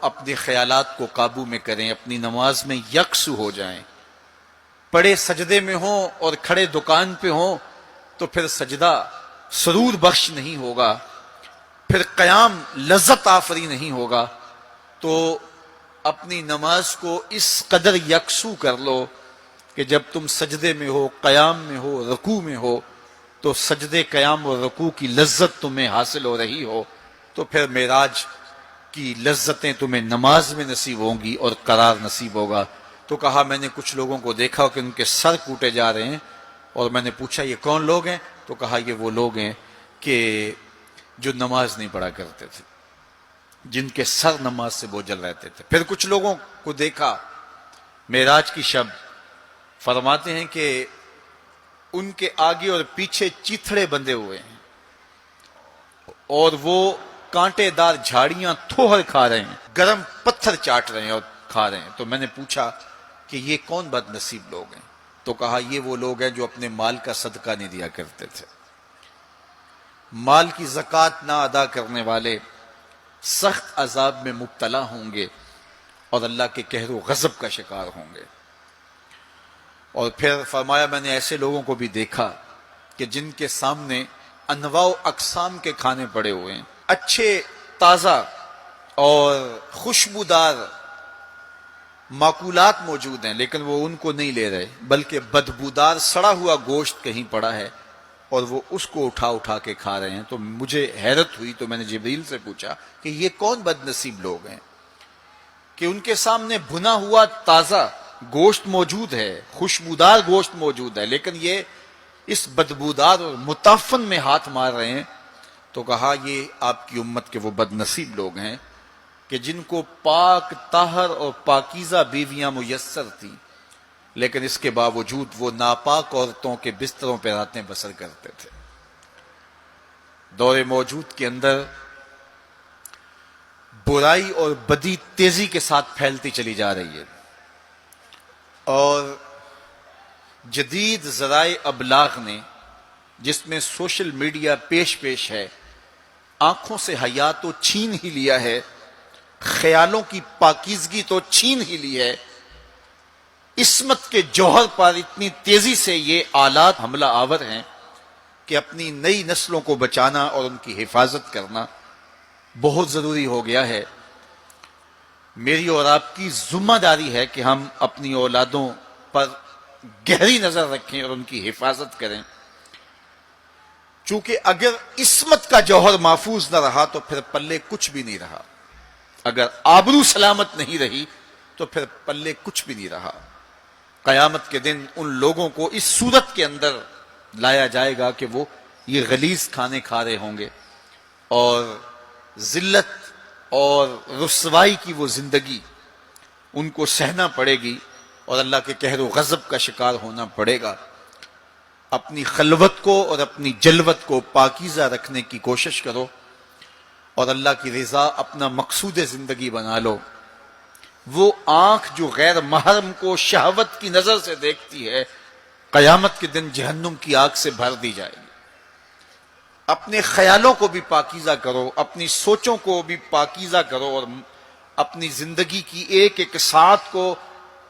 اپنے خیالات کو قابو میں کریں، اپنی نماز میں یکسو ہو جائیں۔ پڑے سجدے میں ہوں اور کھڑے دکان پہ ہوں تو پھر سجدہ سرور بخش نہیں ہوگا، پھر قیام لذت آفری نہیں ہوگا۔ تو اپنی نماز کو اس قدر یکسو کر لو کہ جب تم سجدے میں ہو، قیام میں ہو، رکوع میں ہو تو سجدے، قیام اور رکوع کی لذت تمہیں حاصل ہو رہی ہو، تو پھر معراج کی لذتیں تمہیں نماز میں نصیب ہوں گی اور قرار نصیب ہوگا۔ تو کہا میں نے کچھ لوگوں کو دیکھا کہ ان کے سر کوٹے جا رہے ہیں، اور میں نے پوچھا یہ کون لوگ ہیں؟ تو کہا یہ وہ لوگ ہیں کہ جو نماز نہیں پڑھا کرتے تھے، جن کے سر نماز سے بوجھل رہتے تھے۔ پھر کچھ لوگوں کو دیکھا معراج کی شب، فرماتے ہیں کہ ان کے آگے اور پیچھے چیتھڑے بندھے ہوئے ہیں اور وہ کانٹے دار جھاڑیاں تھوہر کھا رہے ہیں، گرم پتھر چاٹ رہے ہیں اور کھا رہے ہیں۔ تو میں نے پوچھا کہ یہ کون بد نصیب لوگ ہیں؟ تو کہا یہ وہ لوگ ہیں جو اپنے مال کا صدقہ نہیں دیا کرتے تھے، مال کی زکوٰۃ نہ ادا کرنے والے سخت عذاب میں مبتلا ہوں گے اور اللہ کے قہر و غضب کا شکار ہوں گے۔ اور پھر فرمایا میں نے ایسے لوگوں کو بھی دیکھا کہ جن کے سامنے انواع و اقسام کے کھانے پڑے ہوئے ہیں، اچھے تازہ اور خوشبودار ماکولات موجود ہیں، لیکن وہ ان کو نہیں لے رہے، بلکہ بدبودار سڑا ہوا گوشت کہیں پڑا ہے اور وہ اس کو اٹھا اٹھا کے کھا رہے ہیں۔ تو مجھے حیرت ہوئی، تو میں نے جبریل سے پوچھا کہ یہ کون بد نصیب لوگ ہیں کہ ان کے سامنے بھنا ہوا تازہ گوشت موجود ہے، خوشبودار گوشت موجود ہے، لیکن یہ اس بدبودار اور متعفن میں ہاتھ مار رہے ہیں۔ تو کہا یہ آپ کی امت کے وہ بد نصیب لوگ ہیں کہ جن کو پاک طاہر اور پاکیزہ بیویاں میسر تھیں، لیکن اس کے باوجود وہ ناپاک عورتوں کے بستروں پہ راتیں بسر کرتے تھے۔ دور موجود کے اندر برائی اور بدی تیزی کے ساتھ پھیلتی چلی جا رہی ہے، اور جدید ذرائع ابلاغ نے، جس میں سوشل میڈیا پیش پیش ہے، آنکھوں سے حیا تو چھین ہی لیا ہے، خیالوں کی پاکیزگی تو چھین ہی لی ہے، عصمت کے جوہر پر اتنی تیزی سے یہ آلات حملہ آور ہیں کہ اپنی نئی نسلوں کو بچانا اور ان کی حفاظت کرنا بہت ضروری ہو گیا ہے۔ میری اور آپ کی ذمہ داری ہے کہ ہم اپنی اولادوں پر گہری نظر رکھیں اور ان کی حفاظت کریں، چونکہ اگر عصمت کا جوہر محفوظ نہ رہا تو پھر پلے کچھ بھی نہیں رہا، اگر آبرو سلامت نہیں رہی تو پھر پلے کچھ بھی نہیں رہا۔ قیامت کے دن ان لوگوں کو اس صورت کے اندر لایا جائے گا کہ وہ یہ غلیظ کھانے کھا رہے ہوں گے، اور ذلت اور رسوائی کی وہ زندگی ان کو سہنا پڑے گی اور اللہ کے قہر و غضب کا شکار ہونا پڑے گا۔ اپنی خلوت کو اور اپنی جلوت کو پاکیزہ رکھنے کی کوشش کرو اور اللہ کی رضا اپنا مقصود زندگی بنا لو۔ وہ آنکھ جو غیر محرم کو شہوت کی نظر سے دیکھتی ہے، قیامت کے دن جہنم کی آگ سے بھر دی جائے گی۔ اپنے خیالوں کو بھی پاکیزہ کرو، اپنی سوچوں کو بھی پاکیزہ کرو، اور اپنی زندگی کی ایک ایک ساعت کو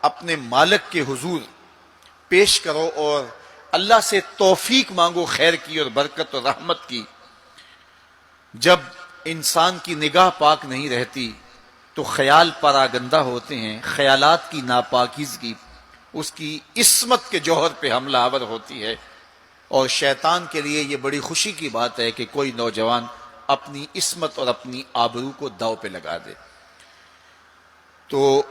اپنے مالک کے حضور پیش کرو اور اللہ سے توفیق مانگو خیر کی اور برکت اور رحمت کی۔ جب انسان کی نگاہ پاک نہیں رہتی تو خیال پراگندہ ہوتے ہیں، خیالات کی ناپاکیزگی اس کی عصمت کے جوہر پہ حملہ آور ہوتی ہے، اور شیطان کے لیے یہ بڑی خوشی کی بات ہے کہ کوئی نوجوان اپنی عصمت اور اپنی آبرو کو داؤ پہ لگا دے۔ تو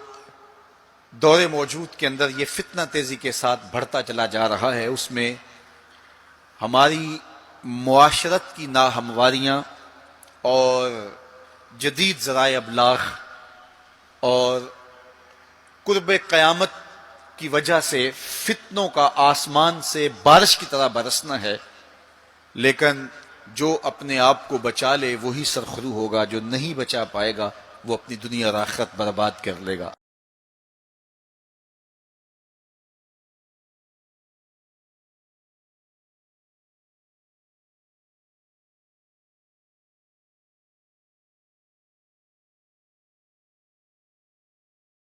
دور موجود کے اندر یہ فتنہ تیزی کے ساتھ بڑھتا چلا جا رہا ہے، اس میں ہماری معاشرت کی ناہمواریاں اور جدید ذرائع ابلاغ اور قرب قیامت کی وجہ سے فتنوں کا آسمان سے بارش کی طرح برسنا ہے، لیکن جو اپنے آپ کو بچا لے وہی سرخرو ہوگا، جو نہیں بچا پائے گا وہ اپنی دنیا اور آخرت برباد کر لے گا۔